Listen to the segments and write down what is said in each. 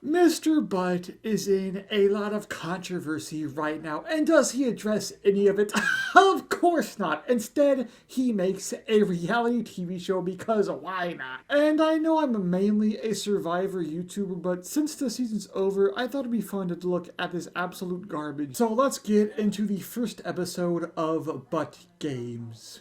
Mr. Butt is in a lot of controversy right now, and does he address any of it? Of course not. Instead, he makes a reality TV show because why not? And I know I'm mainly a Survivor YouTuber, but since the season's over, I thought it'd be fun to look at this absolute garbage. So let's get into the first episode of Butt Games.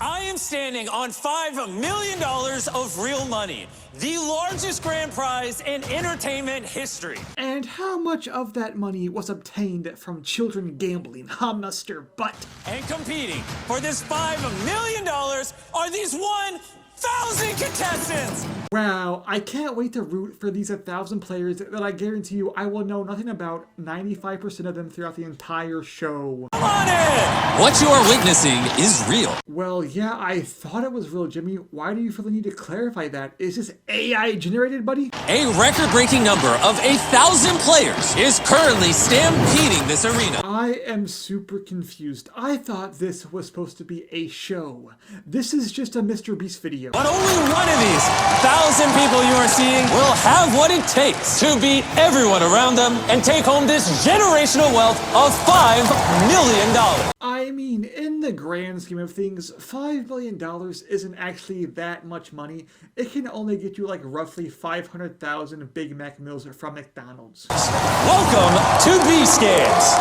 I am standing on $5 million of real money, the largest grand prize in entertainment history. And how much of that money was obtained from children gambling, huh, Mr. Butt? And competing for this $5 million are these 1,000 contestants. Wow, I can't wait to root for these 1,000 players that I guarantee you I will know nothing about 95% of them throughout the entire show. Come on in! What you are witnessing is real. Well, yeah, I thought it was real, Jimmy. Why do you feel the need to clarify that? Is this AI generated, buddy? A record-breaking number of 1,000 players is currently stampeding this arena. I am super confused. I thought this was supposed to be a show. This is just a MrBeast video. But only one of these 1,000 people you are seeing will have what it takes to beat everyone around them and take home this generational wealth of $5 million. I mean, in the grand scheme of things, $5 million isn't actually that much money. It can only get you like roughly 500,000 Big Mac meals from McDonald's. Welcome to Beast Games.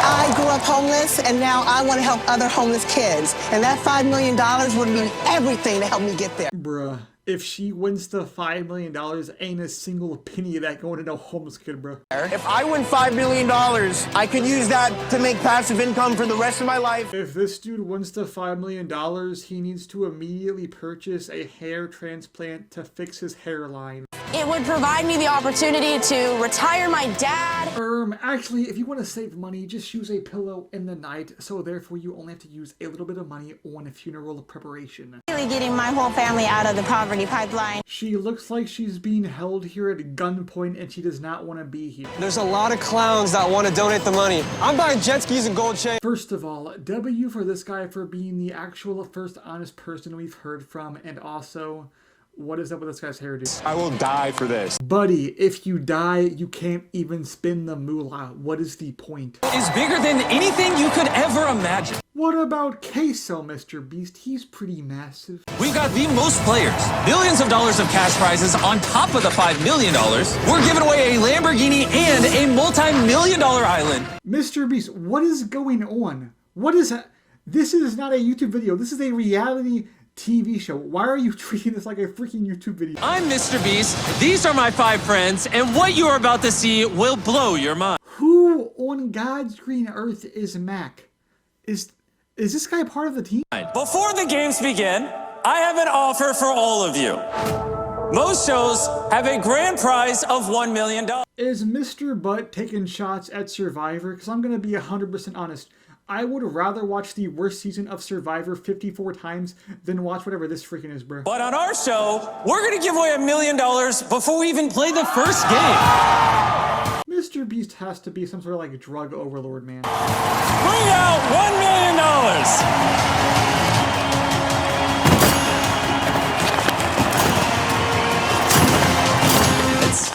I grew up homeless, and now I want to help other homeless kids. And that $5 million would mean everything to help me get there. Bruh. If she wins the $5 million, ain't a single penny of that going to no homeless kid, bro. If I win $5 million, I could use that to make passive income for the rest of my life. If this dude wins the $5 million, he needs to immediately purchase a hair transplant to fix his hairline. It would provide me the opportunity to retire my dad. Actually, if you want to save money, just use a pillow in the night, so therefore you only have to use a little bit of money on a funeral preparation. Really getting my whole family out of the poverty pipeline. She looks like she's being held here at gunpoint and she does not want to be here. There's a lot of clowns that want to donate the money. I'm buying jet skis and gold chains. First of all, W for this guy for being the actual first honest person we've heard from, and also, what is up with this guy's hairdo? I will die for this. Buddy, if you die, you can't even spin the moolah. What is the point? Is bigger than anything you could ever imagine. What about Queso, MrBeast? He's pretty massive. We've got the most players, billions of dollars of cash prizes on top of the $5 million. We're giving away a Lamborghini and a multi-million-dollar island. MrBeast, what is going on? What is that? This is not a YouTube video. This is a reality TV show. Why are you treating this like a freaking YouTube video? I'm MrBeast. These are my 5 friends, and what you are about to see will blow your mind. Who on God's green earth is Mac? Is this guy part of the team? Before the games begin, I have an offer for all of you. Most shows have a grand prize of $1 million. Is Mr. Butt taking shots at Survivor? Because I'm going to be 100% honest. I would rather watch the worst season of Survivor 54 times than watch whatever this freaking is, bro. But on our show, we're going to give away $1 million before we even play the first game. MrBeast has to be some sort of like drug overlord, man. Bring out $1 million.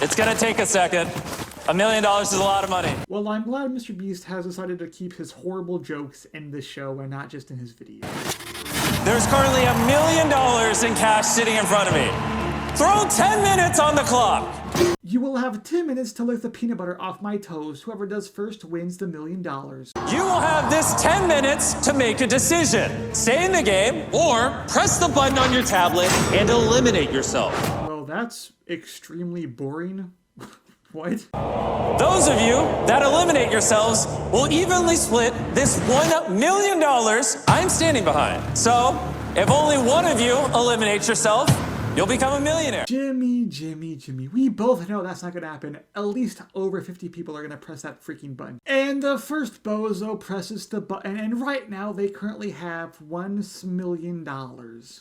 It's going to take a second. $1 million is a lot of money. Well, I'm glad MrBeast has decided to keep his horrible jokes in this show and not just in his video. There's currently $1 million in cash sitting in front of me. Throw 10 minutes on the clock. You will have 10 minutes to lick the peanut butter off my toes. Whoever does first wins the $1 million. You will have this 10 minutes to make a decision. Stay in the game or press the button on your tablet and eliminate yourself. Well, that's extremely boring. What? Those of you that eliminate yourselves will evenly split this $1 million I'm standing behind. So, if only one of you eliminates yourself, you'll become a millionaire. Jimmy. We both know that's not gonna happen. At least over 50 people are gonna press that freaking button. And the first bozo presses the button, and right now they currently have $1 million.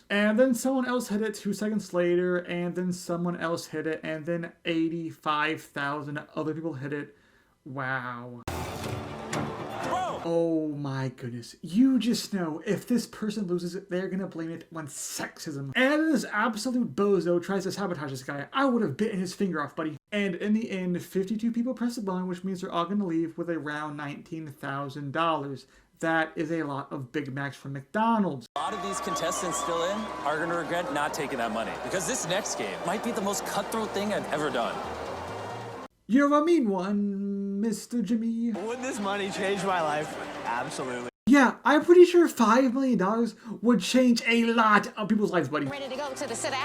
And then someone else hit it 2 seconds later, and then someone else hit it, and then 85,000 other people hit it. Wow. Bro, Oh my goodness. You just know if this person loses, they're gonna blame it on sexism. And this absolute bozo tries to sabotage this guy. I would have bitten his finger off, buddy. And in the end, 52 people press the button, which means they're all gonna leave with around $19,000. That is a lot of Big Macs from McDonald's. A lot of these contestants still in are going to regret not taking that money because this next game might be the most cutthroat thing I've ever done. You're a mean one, Mr. Jimmy. Would this money change my life? Absolutely. Yeah, I'm pretty sure $5 million would change a lot of people's lives, buddy. Ready to go to the city.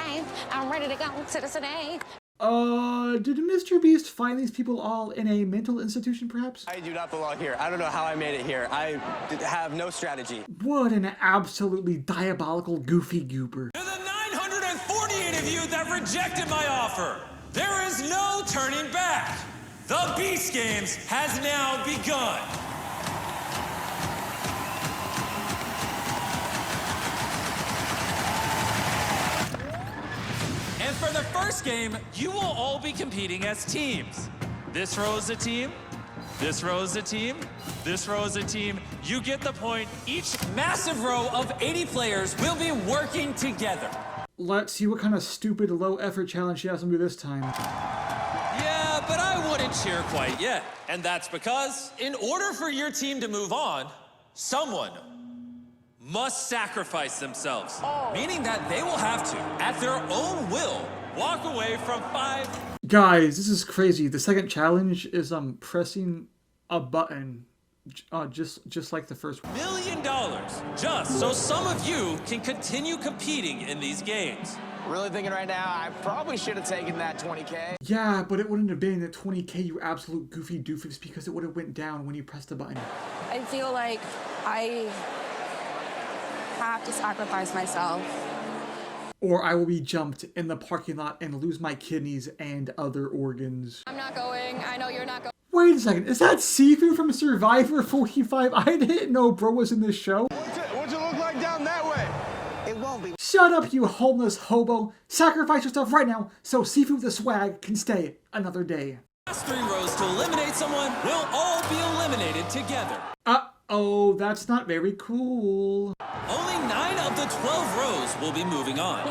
I'm ready to go to the city. Did MrBeast find these people all in a mental institution, perhaps? I do not belong here. I don't know how I made it here. I have no strategy. What an absolutely diabolical goofy goober. To the 948 of you that rejected my offer, there is no turning back. The Beast Games has now begun. And for the first game, you will all be competing as teams. This row is a team, this row is a team, this row is a team. You get the point. Each massive row of 80 players will be working together. Let's see what kind of stupid low-effort challenge she has to do this time. Yeah, but I wouldn't cheer quite yet. And that's because, in order for your team to move on, someone must sacrifice themselves. Meaning that they will have to, at their own will, walk away from 5. Guys, this is crazy. The second challenge is pressing a button, just like the first one. $1 million, just so some of you can continue competing in these games. Really thinking right now, I probably should have taken that 20K. Yeah, but it wouldn't have been at 20K, you absolute goofy doofus, because it would have went down when you pressed the button. I feel like I have to sacrifice myself. Or I will be jumped in the parking lot and lose my kidneys and other organs. I'm not going. I know you're not going. Wait a second, is that Sifu from Survivor 45? I didn't know bro was in this show. What's it look like down that way? It won't be. Shut up, you homeless hobo. Sacrifice yourself right now so Sifu the Swag can stay another day. Last 3 rows to eliminate someone will all be eliminated together. Uh-oh, that's not very cool. Only 9 of the 12 rows will be moving on.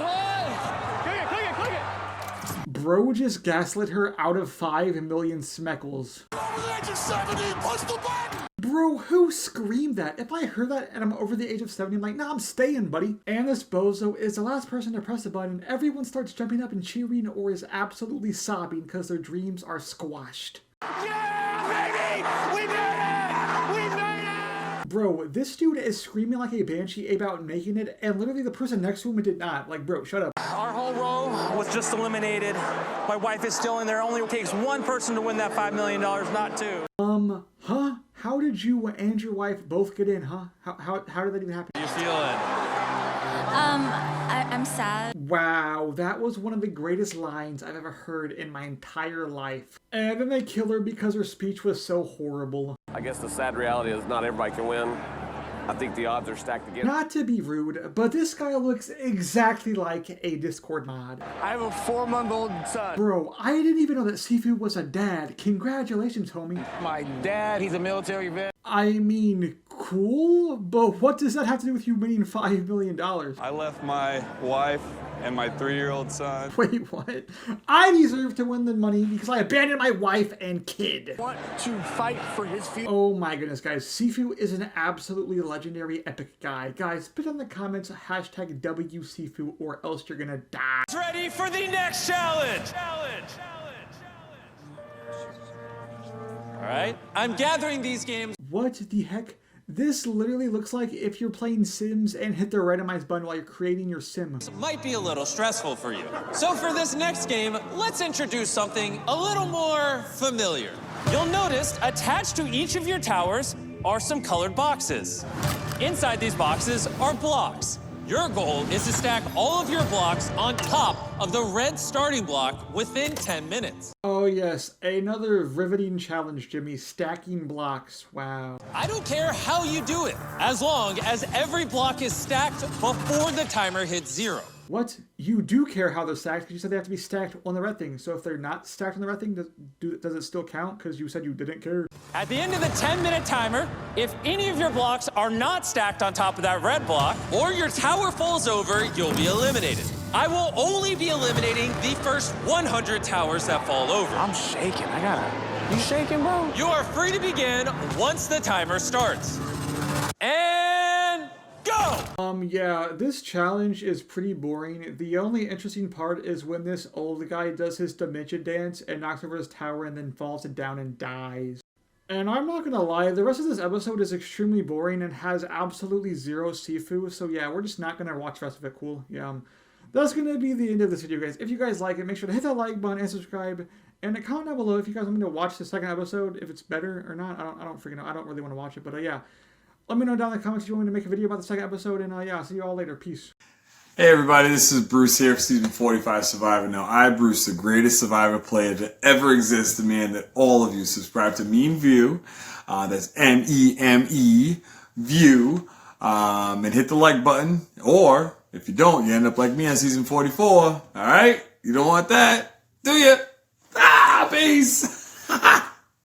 Click it. Bro just gaslit her out of 5 million smeckles. Bro, who screamed that? If I heard that and I'm over the age of 70, I'm like, nah, I'm staying, buddy. And this bozo is the last person to press the button. Everyone starts jumping up and cheering or is absolutely sobbing because their dreams are squashed. Yeah, baby! We made it! We made it! Bro, this dude is screaming like a banshee about making it, and literally the person next to him did not. Like, bro, shut up. Our whole row was just eliminated. My wife is still in there. It only takes one person to win that $5 million, not 2. Huh? How did you and your wife both get in, huh? How did that even happen? How you feeling? I'm sad. Wow, that was one of the greatest lines I've ever heard in my entire life. And then they kill her because her speech was so horrible. I guess the sad reality is not everybody can win. I think the odds are stacked against. Not to be rude, but this guy looks exactly like a Discord mod. I have a 4-month-old son. Bro, I didn't even know that Sifu was a dad. Congratulations, homie. My dad, he's a military vet. I mean, cool, but what does that have to do with you winning $5 million? I left my wife and my 3-year-old son. Wait, what? I deserve to win the money because I abandoned my wife and kid. Want to fight for his future. Oh my goodness, guys. Sifu is an absolutely legendary epic guy. Guys, put in the comments hashtag WSifu or else you're gonna die. Ready for the next challenge! All right, I'm gathering these games. What the heck? This literally looks like if you're playing Sims and hit the randomize button while you're creating your sim. Might be a little stressful for you. So for this next game, let's introduce something a little more familiar. You'll notice attached to each of your towers are some colored boxes. Inside these boxes are blocks. Your goal is to stack all of your blocks on top of the red starting block within 10 minutes. Oh yes, another riveting challenge, Jimmy. Stacking blocks. Wow. I don't care how you do it, as long as every block is stacked before the timer hits 0. What? You do care how they're stacked, because you said they have to be stacked on the red thing. So if they're not stacked on the red thing, does it still count? Because you said you didn't care. At the end of the 10-minute timer, if any of your blocks are not stacked on top of that red block, or your tower falls over, you'll be eliminated. I will only be eliminating the first 100 towers that fall over. I'm shaking. You shaking, bro? You are free to begin once the timer starts. And go! Yeah, this challenge is pretty boring. The only interesting part is when this old guy does his dementia dance and knocks over his tower and then falls down and dies. And I'm not gonna lie, the rest of this episode is extremely boring and has absolutely zero Sifu, so yeah, we're just not gonna watch the rest of it. Cool. Yeah, that's gonna be the end of this video, guys. If you guys like it, make sure to hit that like button and subscribe, and comment down below if you guys want me to watch the second episode, if it's better or not. I don't freaking know. I don't really want to watch it, but yeah. Let me know down in the comments if you want me to make a video about the second episode, and yeah, I'll see you all later. Peace. Hey everybody, this is Bruce here for Season 45 Survivor. Now, I, Bruce, the greatest Survivor player to ever exist, demand that all of you subscribe to Meme View, that's M-E-M-E, View, and hit the like button, or if you don't, you end up like me on Season 44, alright? You don't want that, do you? Peace!